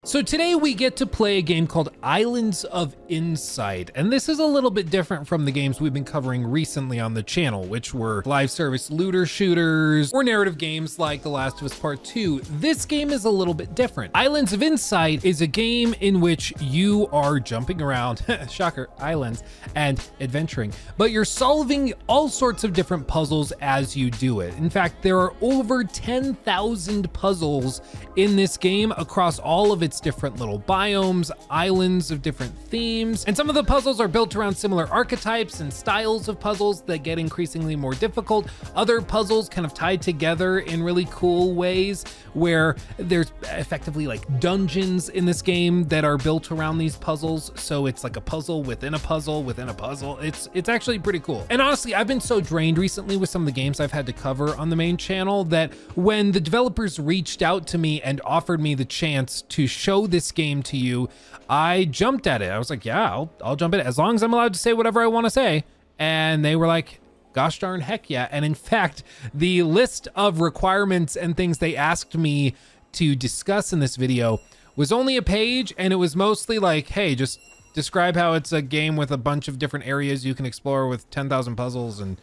So today we get to play a game called Islands of Insight, and this is a little bit different from the games we've been covering recently on the channel, which were live service looter shooters or narrative games like The Last of Us Part 2. This game is a little bit different. Islands of Insight is a game in which you are jumping around, shocker, islands, and adventuring, but you're solving all sorts of different puzzles as you do it. In fact, there are over 10,000 puzzles in this game across all of its different little biomes, islands of different themes, and some of the puzzles are built around similar archetypes and styles of puzzles that get increasingly more difficult. Other puzzles kind of tied together in really cool ways where there's effectively like dungeons in this game that are built around these puzzles. So it's like a puzzle within a puzzle within a puzzle. It's actually pretty cool. And honestly, I've been so drained recently with some of the games I've had to cover on the main channel that when the developers reached out to me and offered me the chance to show this game to you, I jumped at it. I was like, yeah, I'll jump at it as long as I'm allowed to say whatever I want to say. And they were like, gosh darn heck yeah. And in fact, the list of requirements and things they asked me to discuss in this video was only a page, and it was mostly like, hey, just describe how it's a game with a bunch of different areas you can explore with 10,000 puzzles and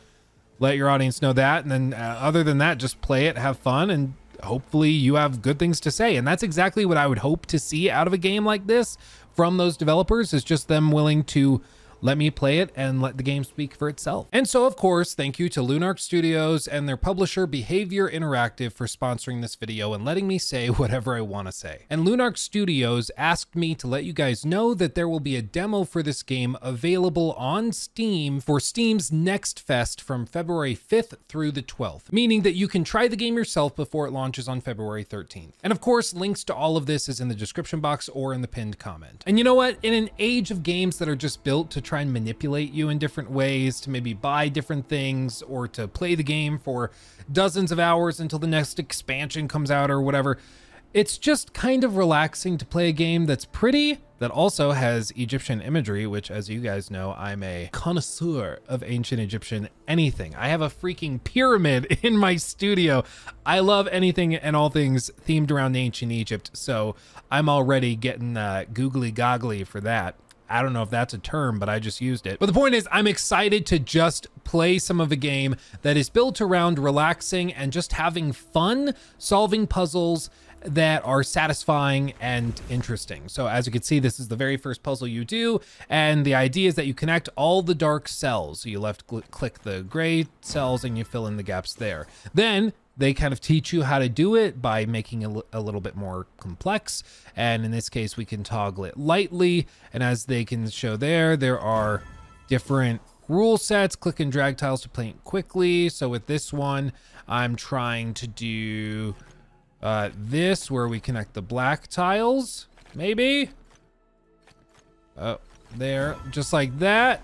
let your audience know that. And then other than that, just play it, have fun, and hopefully you have good things to say. And that's exactly what I would hope to see out of a game like this from those developers, is just them willing to let me play it and let the game speak for itself. And so, of course, thank you to Lunark Studios and their publisher Behavior Interactive for sponsoring this video and letting me say whatever I want to say. And Lunark Studios asked me to let you guys know that there will be a demo for this game available on Steam for Steam's Next Fest from February 5th through the 12th, meaning that you can try the game yourself before it launches on February 13th. And of course, links to all of this is in the description box or in the pinned comment. And you know what? In an age of games that are just built to try and manipulate you in different ways, to maybe buy different things or to play the game for dozens of hours until the next expansion comes out or whatever, it's just kind of relaxing to play a game that's pretty, that also has Egyptian imagery, which, as you guys know, I'm a connoisseur of ancient Egyptian anything. I have a freaking pyramid in my studio. I love anything and all things themed around ancient Egypt, so I'm already getting googly goggly for that. I don't know if that's a term, but I just used it. But the point is, I'm excited to just play some of a game that is built around relaxing and just having fun, solving puzzles that are satisfying and interesting. So as you can see, this is the very first puzzle you do. And the idea is that you connect all the dark cells. So you left click the gray cells and you fill in the gaps there. Then they kind of teach you how to do it by making it a little bit more complex. And in this case, we can toggle it lightly. And as they can show there are different rule sets. Click and drag tiles to play it quickly. So with this one, I'm trying to do this, where we connect the black tiles, maybe. Oh, there, just like that.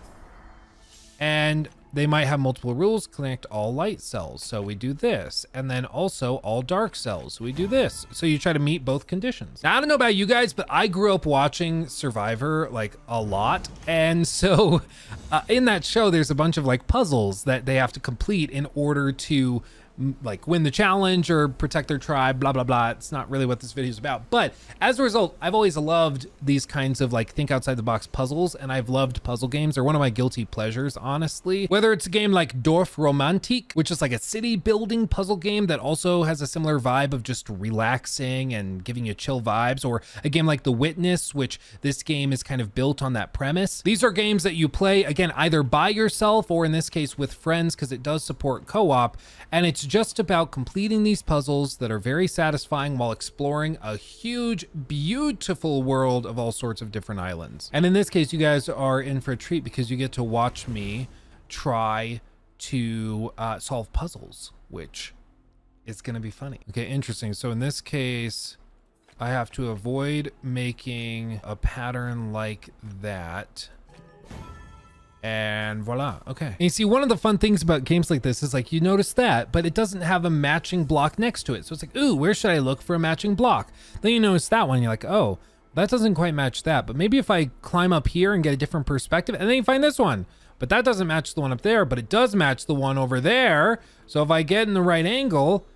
And they might have multiple rules. Connect all light cells, so we do this, and then also all dark cells, so we do this. So you try to meet both conditions. Now, I don't know about you guys, but I grew up watching Survivor like a lot, and so in that show there's a bunch of like puzzles that they have to complete in order to like win the challenge or protect their tribe, blah, blah, blah. It's not really what this video is about. But as a result, I've always loved these kinds of like think outside the box puzzles, and I've loved puzzle games. They're one of my guilty pleasures, honestly. Whether it's a game like Dorf Romantik, which is like a city building puzzle game that also has a similar vibe of just relaxing and giving you chill vibes, or a game like The Witness, which this game is kind of built on that premise. These are games that you play, again, either by yourself or in this case with friends, because it does support co-op, and it's just about completing these puzzles that are very satisfying while exploring a huge, beautiful world of all sorts of different islands. And in this case, you guys are in for a treat because you get to watch me try to solve puzzles, which is gonna be funny. Okay, interesting. So in this case, I have to avoid making a pattern like that. And voila, okay. And you see, one of the fun things about games like this is like, you notice that, but it doesn't have a matching block next to it. So it's like, ooh, where should I look for a matching block? Then you notice that one, you're like, oh, that doesn't quite match that. But maybe if I climb up here and get a different perspective, and then you find this one, but that doesn't match the one up there, but it does match the one over there. So if I get in the right angle,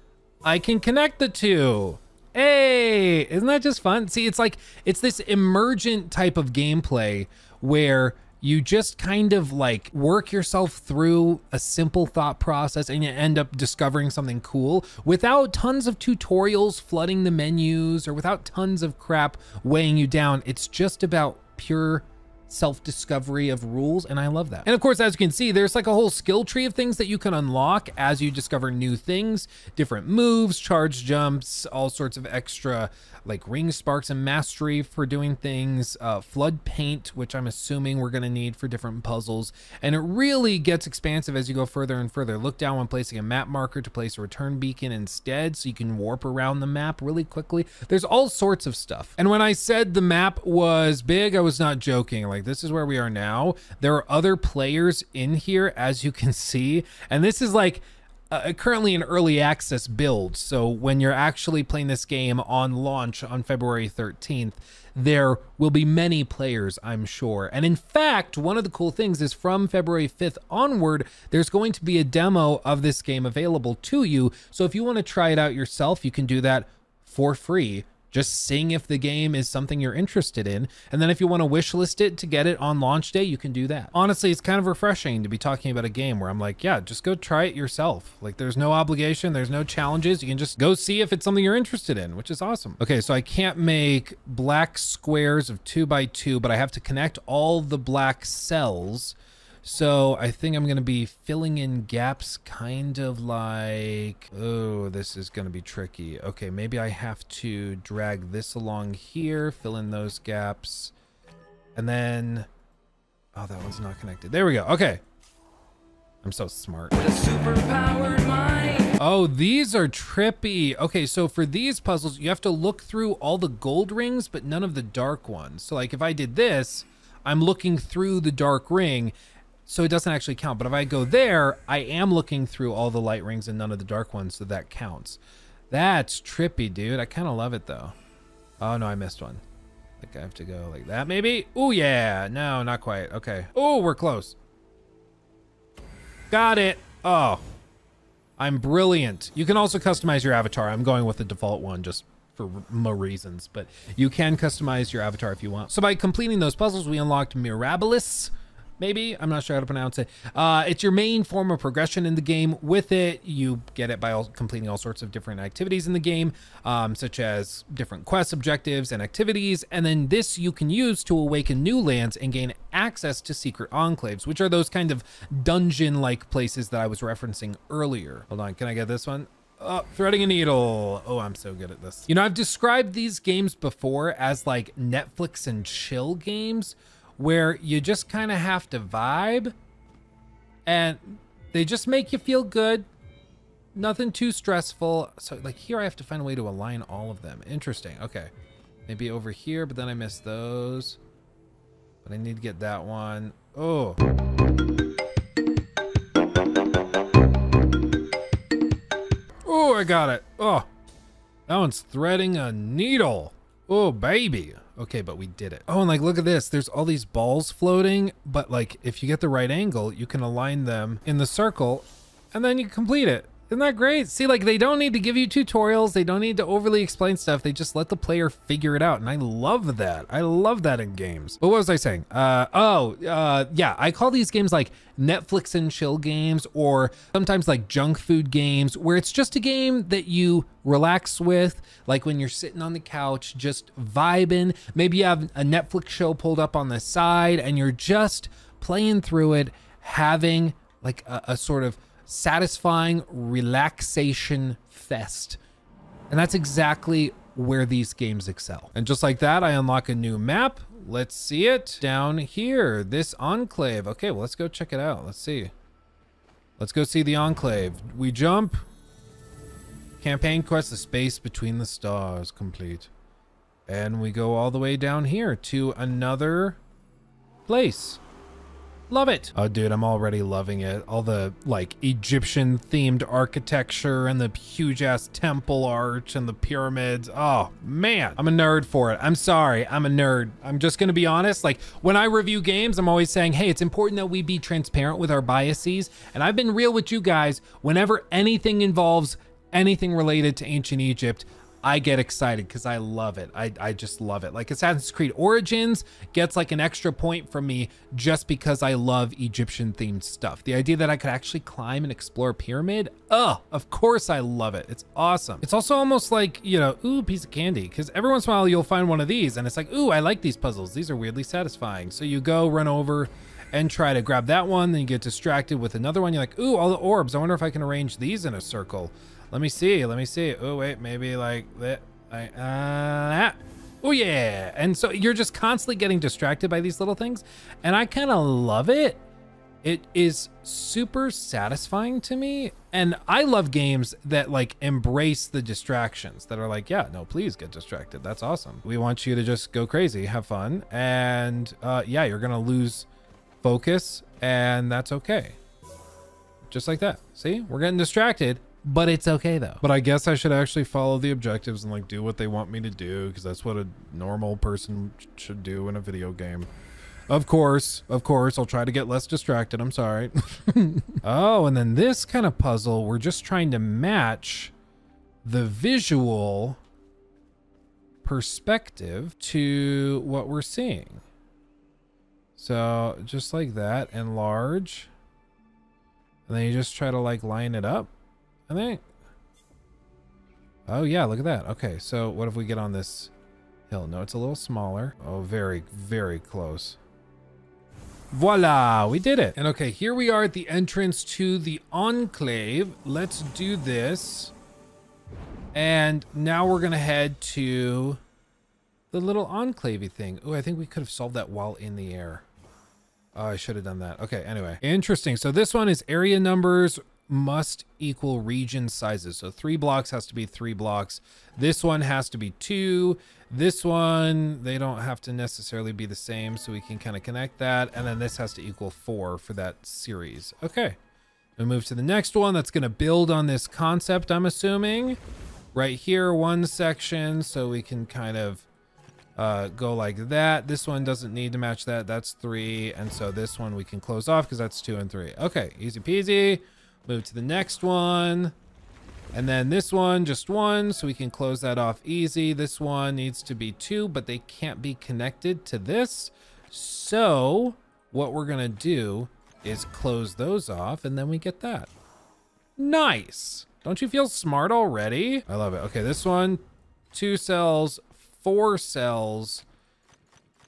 I can connect the two. Hey, isn't that just fun? See, it's like, it's this emergent type of gameplay where you just kind of like work yourself through a simple thought process and you end up discovering something cool without tons of tutorials flooding the menus or without tons of crap weighing you down. It's just about pure self-discovery of rules, and I love that. And of course, as you can see, there's like a whole skill tree of things that you can unlock as you discover new things, different moves, charge jumps, all sorts of extra like ring sparks and mastery for doing things, flood paint, which I'm assuming we're gonna need for different puzzles. And it really gets expansive as you go further and further. Look down when placing a map marker to place a return beacon instead, so you can warp around the map really quickly. There's all sorts of stuff. And when I said the map was big, I was not joking. Like, this is where we are now. There are other players in here, as you can see, and this is like currently an early access build. So when you're actually playing this game on launch on February 13th, there will be many players, I'm sure. And in fact, one of the cool things is from February 5th onward, there's going to be a demo of this game available to you. So if you want to try it out yourself, you can do that for free. Just seeing if the game is something you're interested in. And then if you want to wishlist it to get it on launch day, you can do that. Honestly, it's kind of refreshing to be talking about a game where I'm like, yeah, just go try it yourself. Like, there's no obligation, there's no challenges. You can just go see if it's something you're interested in, which is awesome. Okay, so I can't make black squares of 2 by 2, but I have to connect all the black cells. So I think I'm gonna be filling in gaps kind of like, oh, this is gonna be tricky. Okay, maybe I have to drag this along here, fill in those gaps, and then, oh, that one's not connected. There we go, okay. I'm so smart. The superpowered mind. Oh, these are trippy. Okay, so for these puzzles, you have to look through all the gold rings, but none of the dark ones. So like if I did this, I'm looking through the dark ring, so it doesn't actually count. But if I go there, I am looking through all the light rings and none of the dark ones, so that counts. That's trippy, dude. I kind of love it though. Oh no, I missed one. Like I have to go like that maybe? Oh yeah, no, not quite. Okay. Oh, we're close. Got it. Oh, I'm brilliant. You can also customize your avatar. I'm going with the default one just for more reasons, but you can customize your avatar if you want. So by completing those puzzles, we unlocked Mirabilis. Maybe, I'm not sure how to pronounce it. It's your main form of progression in the game. With it, you get it by completing all sorts of different activities in the game, such as different quest objectives and activities. And then this you can use to awaken new lands and gain access to secret enclaves, which are those kind of dungeon-like places that I was referencing earlier. Hold on, can I get this one? Oh, threading a needle. Oh, I'm so good at this. You know, I've described these games before as like Netflix and chill games, where you just kind of have to vibe and they just make you feel good. Nothing too stressful. So like here I have to find a way to align all of them. Interesting. Okay. Maybe over here, but then I missed those. But I need to get that one. Oh. Oh, I got it. Oh, that one's threading a needle. Oh, baby. Okay, but we did it. Oh, and like, look at this. There's all these balls floating, but like, if you get the right angle, you can align them in the circle and then you complete it. Isn't that great? See, like, they don't need to give you tutorials. They don't need to overly explain stuff. They just let the player figure it out. And I love that. I love that in games. But what was I saying? Yeah, I call these games like Netflix and chill games, or sometimes like junk food games, where it's just a game that you relax with, like when you're sitting on the couch, just vibing. Maybe you have a Netflix show pulled up on the side and you're just playing through it, having like a sort of satisfying relaxation fest. And that's exactly where these games excel. And just like that, I unlock a new map. Let's see it down here, this enclave. Okay, well, let's go check it out. Let's see. Let's go see the enclave. We jump. Campaign quest, The Space Between the Stars, complete. And we go all the way down here to another place. Love it. Oh, dude, I'm already loving it. All the like Egyptian themed architecture and the huge ass temple arch and the pyramids. Oh man, I'm a nerd for it. I'm sorry, I'm a nerd. I'm just gonna be honest. Like when I review games, I'm always saying, hey, it's important that we be transparent with our biases. And I've been real with you guys. Whenever anything involves anything related to ancient Egypt, I get excited because I love it. I just love it. Like Assassin's Creed Origins gets like an extra point from me just because I love Egyptian themed stuff. The idea that I could actually climb and explore a pyramid, oh, of course I love it. It's awesome. It's also almost like, you know, ooh, piece of candy, because every once in a while you'll find one of these and it's like, ooh, I like these puzzles. These are weirdly satisfying. So you go run over and try to grab that one, then you get distracted with another one. You're like, ooh, all the orbs. I wonder if I can arrange these in a circle. Let me see. Oh, wait, maybe like that. Oh, yeah. And so you're just constantly getting distracted by these little things. And I kind of love it. It is super satisfying to me. And I love games that like embrace the distractions, that are like, yeah, no, please get distracted. That's awesome. We want you to just go crazy, have fun. And yeah, you're going to lose focus, and that's okay. Just like that. See, we're getting distracted. But it's okay though. But I guess I should actually follow the objectives and like do what they want me to do, because that's what a normal person should do in a video game. Of course, I'll try to get less distracted. I'm sorry. Oh, and then this kind of puzzle, we're just trying to match the visual perspective to what we're seeing. So just like that, enlarge. And then you just try to like line it up. I think. Oh yeah, look at that. Okay, so what if we get on this hill? No, it's a little smaller. Oh, very, very close. Voila, we did it. And okay, here we are at the entrance to the Enclave. Let's do this. And now we're gonna head to the little enclave thing. Oh, I think we could have solved that while in the air. Oh, I should have done that. Okay, anyway. Interesting. So this one is area numbers must equal region sizes. So 3 blocks has to be 3 blocks. This one has to be 2. This one, they don't have to necessarily be the same, so we can kind of connect that. And then this has to equal 4 for that series. Okay. We move to the next one that's going to build on this concept, I'm assuming. Right here, one section, so we can kind of go like that. This one doesn't need to match that. That's 3. And so this one we can close off because that's 2 and 3. Okay, easy peasy. Move to the next one. And then this one, just 1, so we can close that off easy. This one needs to be 2, but they can't be connected to this. So what we're gonna do is close those off, and then we get that. Nice. Don't you feel smart already? I love it. Okay, this one, 2 cells, 4 cells.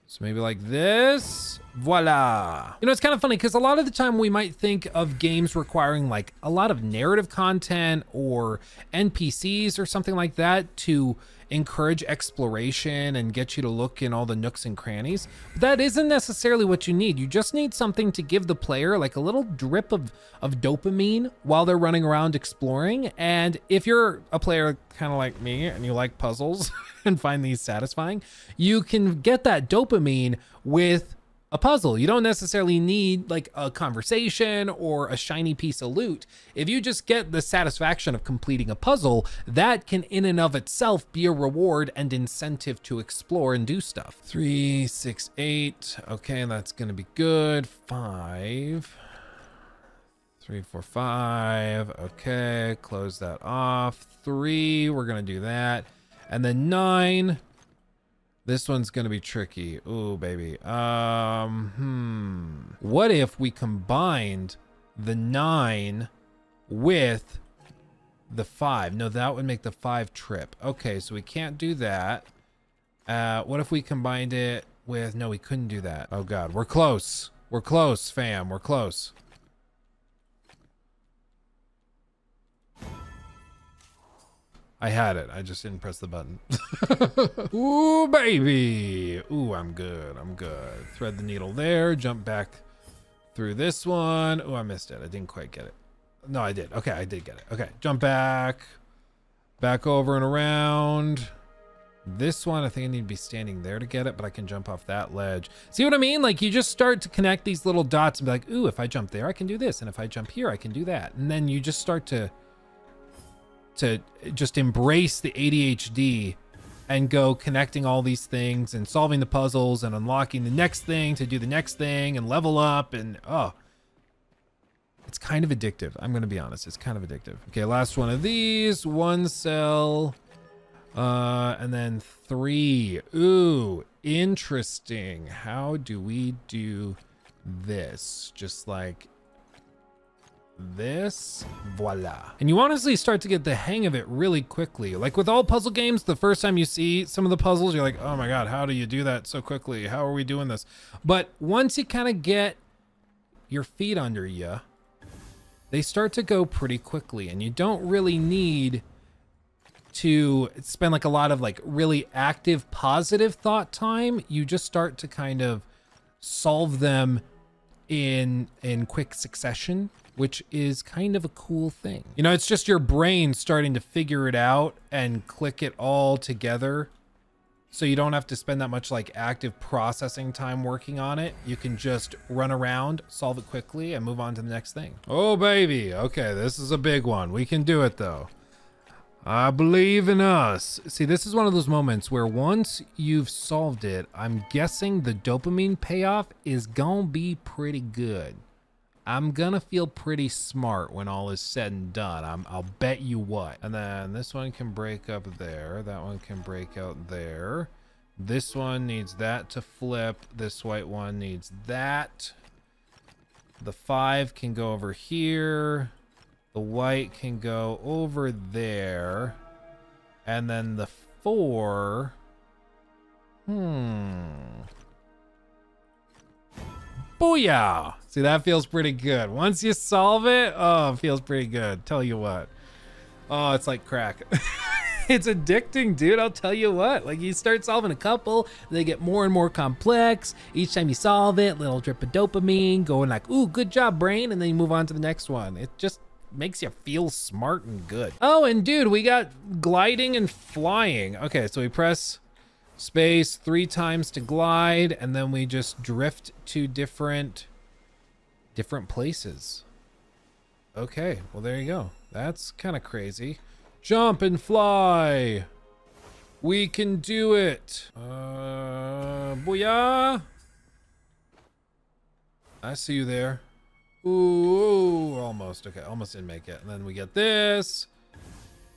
So maybe like this. Voila. You know, it's kind of funny because a lot of the time we might think of games requiring like a lot of narrative content or NPCs or something like that to encourage exploration and get you to look in all the nooks and crannies. But that isn't necessarily what you need. You just need something to give the player like a little drip of dopamine while they're running around exploring. And if you're a player kind of like me and you like puzzles and find these satisfying, you can get that dopamine with a puzzle. You don't necessarily need like a conversation or a shiny piece of loot. If you just get the satisfaction of completing a puzzle, that can in and of itself be a reward and incentive to explore and do stuff. 3, 6, 8. Okay, that's gonna be good. 5, 3, 4, 5. Okay, close that off. 3, we're gonna do that. And then 9. This one's gonna be tricky. Ooh, baby. What if we combined the 9 with the 5? No, that would make the 5 trip. Okay, so we can't do that. What if we combined it with... No, we couldn't do that. Oh God, we're close. We're close, fam. We're close. I had it. I just didn't press the button. Ooh, baby. Ooh, I'm good. I'm good. Thread the needle there. Jump back through this one. Ooh, I missed it. I didn't quite get it. No, I did. Okay, I did get it. Okay, jump back. Back over and around. This one, I think I need to be standing there to get it, but I can jump off that ledge. See what I mean? Like, you just start to connect these little dots and be like, ooh, if I jump there, I can do this. And if I jump here, I can do that. And then you just start to just embrace the ADHD and go connecting all these things and solving the puzzles and unlocking the next thing to do the next thing and level up. And oh, it's kind of addictive. I'm going to be honest. It's kind of addictive. Okay, last one of these. 1 cell. And then 3. Ooh, interesting. How do we do this? Just like this. Voila. And you honestly start to get the hang of it really quickly. Like with all puzzle games, the first time you see some of the puzzles, you're like, oh my God, how do you do that so quickly? How are we doing this? But once you kind of get your feet under you, they start to go pretty quickly, and you don't really need to spend like a lot of like really active, positive thought time. You just start to kind of solve them in quick succession, which is kind of a cool thing. You know, it's just your brain starting to figure it out and click it all together. So you don't have to spend that much like active processing time working on it. You can just run around, solve it quickly, and move on to the next thing. Oh baby, okay, this is a big one. We can do it though. I believe in us. See, this is one of those moments where once you've solved it, I'm guessing the dopamine payoff is gonna be pretty good. I'm gonna feel pretty smart when all is said and done. I'll bet you what. And then this one can break up there. That one can break out there. This one needs that to flip. This white one needs that. The 5 can go over here. The white can go over there. And then the 4. Booyah! See, that feels pretty good. Once you solve it, oh, it feels pretty good. Tell you what. Oh, it's like crack. It's addicting, dude. I'll tell you what. Like, you start solving a couple, they get more and more complex. Each time you solve it, little drip of dopamine going like, ooh, good job, brain. And then you move on to the next one. It just makes you feel smart and good. Oh, and dude, we got gliding and flying. Okay, so we press space 3 times to glide, and then we just drift to different places. Okay, well, there you go. That's kind of crazy. Jump and fly. We can do it. Booyah. I see you there. Ooh, almost. Okay, almost didn't make it. And then we get this.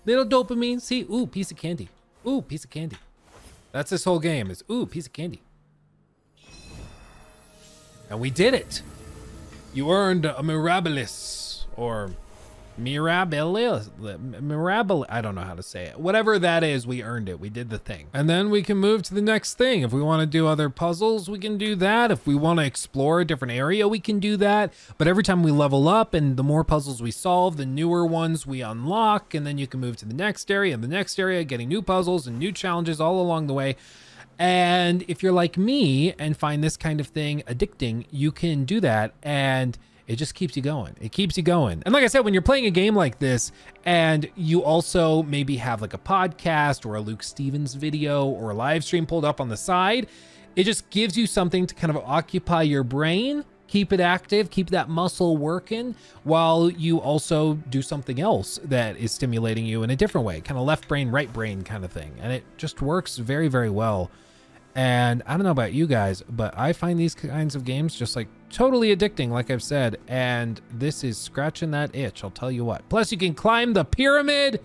Little dopamine. See? Ooh, piece of candy. Ooh, piece of candy. That's this whole game is, ooh, piece of candy. And we did it. You earned a Mirabilis, or Mirabilis, I don't know how to say it. Whatever that is, we earned it. We did the thing. And then we can move to the next thing. If we want to do other puzzles, we can do that. If we want to explore a different area, we can do that. But every time we level up and the more puzzles we solve, the newer ones we unlock, and then you can move to the next area and the next area, getting new puzzles and new challenges all along the way. And if you're like me and find this kind of thing addicting, you can do that, and it just keeps you going. It keeps you going. And like I said, when you're playing a game like this and you also maybe have like a podcast or a Luke Stevens video or a live stream pulled up on the side, it just gives you something to kind of occupy your brain, keep it active, keep that muscle working while you also do something else that is stimulating you in a different way, kind of left brain, right brain kind of thing. And it just works very, very well. And I don't know about you guys, but I find these kinds of games just like totally addicting, like I've said, and this is scratching that itch, I'll tell you what. Plus you can climb the pyramid.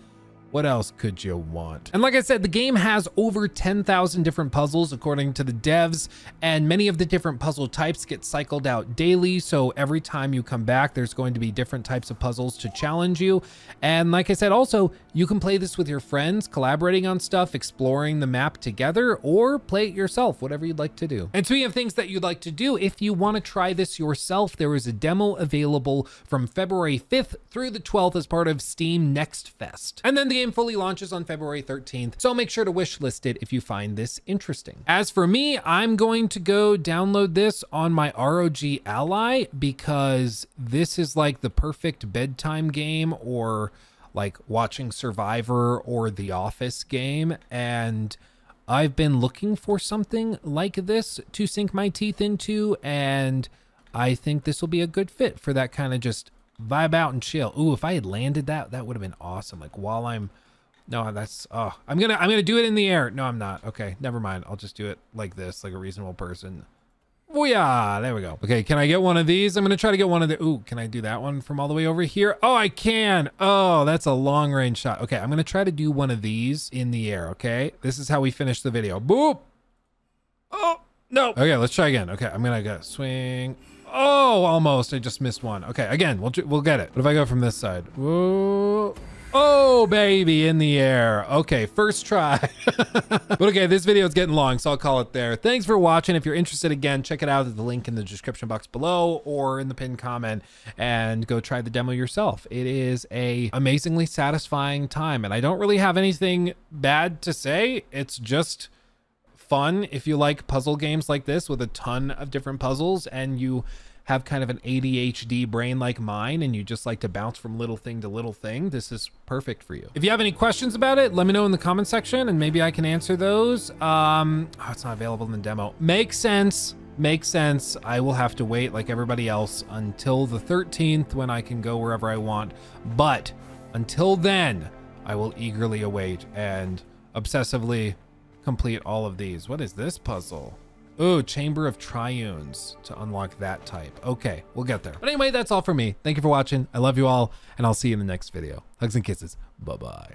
What else could you want? And like I said, the game has over 10,000 different puzzles according to the devs, and many of the different puzzle types get cycled out daily. So every time you come back, there's going to be different types of puzzles to challenge you. And like I said, also, you can play this with your friends, collaborating on stuff, exploring the map together, or play it yourself, whatever you'd like to do. And speaking of things that you'd like to do, if you want to try this yourself, there is a demo available from February 5th through the 12th as part of Steam Next Fest. And then the game fully launches on February 13th, so make sure to wishlist it if you find this interesting. As for me, I'm going to go download this on my ROG Ally because this is like the perfect bedtime game or like watching Survivor or The Office game, and I've been looking for something like this to sink my teeth into, and I think this will be a good fit for that kind of just vibe out and chill. Ooh, if I had landed that, that would have been awesome. Like while I'm, no, that's, oh, I'm gonna do it in the air. No, I'm not. Okay, never mind. I'll just do it like this, like a reasonable person. Booyah, there we go. Okay, can I get one of these? I'm gonna try to get one of the, ooh, can I do that one from all the way over here? Oh, I can. Oh, that's a long range shot. Okay, I'm gonna try to do one of these in the air, okay? This is how we finish the video. Boop. Oh, no. Okay, let's try again. Okay, I'm gonna go swing. Oh, almost, I just missed one. Okay, again, we'll get it. What if I go from this side? Whoa. Oh, baby, in the air. Okay, first try. But okay, this video is getting long, so I'll call it there. Thanks for watching. If you're interested, again, check it out at the link in the description box below or in the pinned comment and go try the demo yourself. It is a amazingly satisfying time, and I don't really have anything bad to say. It's just fun if you like puzzle games like this with a ton of different puzzles and you have kind of an ADHD brain like mine and you just like to bounce from little thing to little thing, this is perfect for you. If you have any questions about it, let me know in the comment section and maybe I can answer those. Oh, it's not available in the demo. Makes sense. Makes sense. I will have to wait like everybody else until the 13th when I can go wherever I want. But until then, I will eagerly await and obsessively complete all of these. What is this puzzle? Ooh, Chamber of Triunes to unlock that type. Okay, we'll get there. But anyway, that's all for me. Thank you for watching. I love you all, and I'll see you in the next video. Hugs and kisses. Bye-bye.